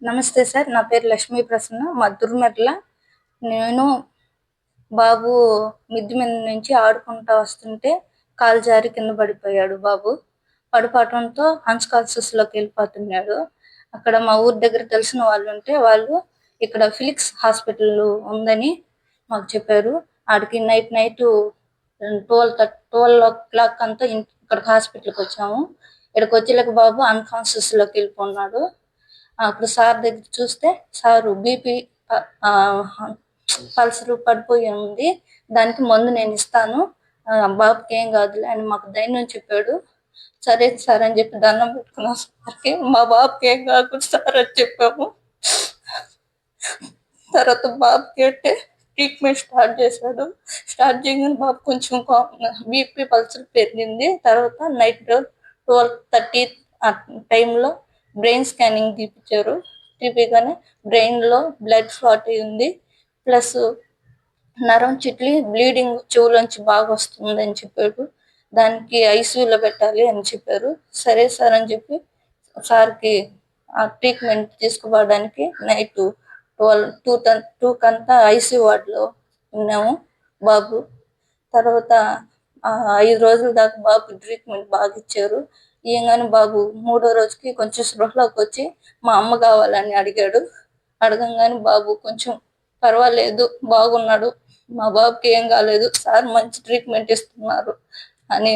నమస్తే సార్. నా పేరు లక్ష్మీ ప్రసన్న. మా దుర్మెట్ల. నేను బాబు మిద్ది మీద నుంచి ఆడుకుంటా వస్తుంటే కాలు జారి కింద పడిపోయాడు బాబు. పడిపోవటంతో అన్కాన్షియస్‌లోకి వెళ్ళిపోతున్నాడు. అక్కడ మా ఊరు దగ్గర తెలిసిన వాళ్ళుంటే వాళ్ళు ఇక్కడ ఫిలిక్స్ హాస్పిటల్ ఉందని మాకు చెప్పారు. ఆడికి నైట్ 12:00 అంతా ఇక్కడికి హాస్పిటల్‌కి వచ్చాము. ఇక్కడికి వచ్చేలోకి బాబు అన్కాన్షియస్‌లోకి వెళ్ళిపోన్నాడు. అప్పుడు సార్ దగ్గర చూస్తే సారు బీపీ పల్సరు పడిపోయి ఉంది, దానికి మందు నేను ఇస్తాను, బాబుకి ఏం కాదులే అని మాకు ధైర్యం చెప్పాడు. సరే సార్ అని చెప్పి దండం పెట్టుకున్నాం సార్కి. మా బాబుకి ఏం కాకుండా సార్ అని చెప్పాము. తర్వాత బాబుకి అంటే ట్రీట్మెంట్ స్టార్ట్ చేశాడు. స్టార్ట్ చేయగానే బాబు కొంచెం బీపీ పల్సర్ పెరిగింది. తర్వాత నైట్ 12:30 ఆ టైంలో బ్రెయిన్ స్కానింగ్ తీపిచ్చారు. తీపిగానే బ్రెయిన్లో బ్లడ్ క్లాట్ అయి ఉంది, ప్లస్ నరం చిట్లి బ్లీడింగ్ చెవులోంచి బాగా వస్తుందని చెప్పారు. దానికి ఐసీయూలో పెట్టాలి అని చెప్పారు. సరే సార్ అని చెప్పి సార్కి ఆ ట్రీట్మెంట్ తీసుకోవడానికి నైట్ 2 ఐసీయూ వార్డులో ఉన్నాము బాబు. తర్వాత 5 రోజుల దాకా బాబు ట్రీట్మెంట్ బాగా ఇచ్చారు. ఇయ్యంగానే బాబు 3వ రోజుకి కొంచెం స్పృహలోకి వచ్చి మా అమ్మ కావాలని అడిగాడు. అడగంగానే బాబు కొంచెం పర్వాలేదు, బాగున్నాడు, మా బాబుకి ఏం కాలేదు, సార్ మంచి ట్రీట్మెంట్ ఇస్తున్నారు అని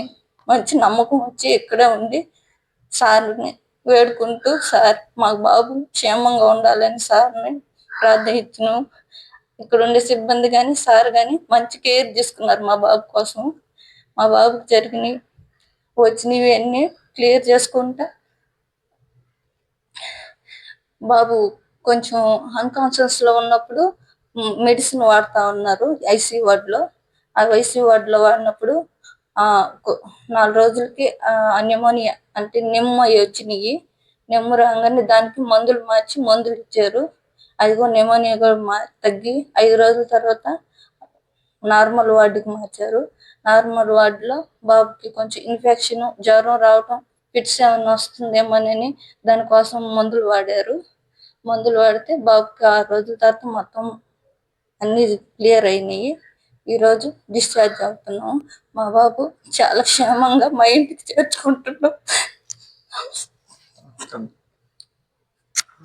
మంచి నమ్మకం వచ్చి ఇక్కడే ఉండి సార్ని వేడుకుంటూ సార్ మా బాబు క్షేమంగా ఉండాలని సార్ని ప్రార్థించును. ఇక్కడ ఉండే సిబ్బంది కానీ సార్ కానీ మంచి కేర్ తీసుకున్నారు మా బాబు కోసం. మా బాబుకి జరిగినవి వచ్చినవి అన్నీ క్లియర్ చేసుకుంటా బాబు కొంచెం అన్కాన్షియస్లో ఉన్నప్పుడు మెడిసిన్ వాడుతూ ఉన్నారు ఐసీయూ వార్డులో. ఆ ఐసీయూ వార్డులో వాడినప్పుడు 4 రోజులకి న్యూమోనియా అంటే నిమ్ము అవి వచ్చినాయి. నిమ్ము రాగానే దానికి మందులు మార్చి మందులు ఇచ్చారు. అది కూడా న్యూమోనియా కూడా తగ్గి 5 రోజుల తర్వాత నార్మల్ వార్డుకి మార్చారు. నార్మల్ వార్డులో బాబుకి కొంచెం ఇన్ఫెక్షన్, జ్వరం రావటం, ఫిట్స్ ఏమన్నా వస్తుందేమోనని దానికోసం మందులు వాడారు. మందులు వాడితే బాబుకి 6 రోజుల తర్వాత మొత్తం అన్నీ క్లియర్ అయినాయి. ఈరోజు డిశ్చార్జ్ అవుతున్నాం. మా బాబు చాలా క్షేమంగా మా ఇంటికి చేర్చుకుంటున్నాం.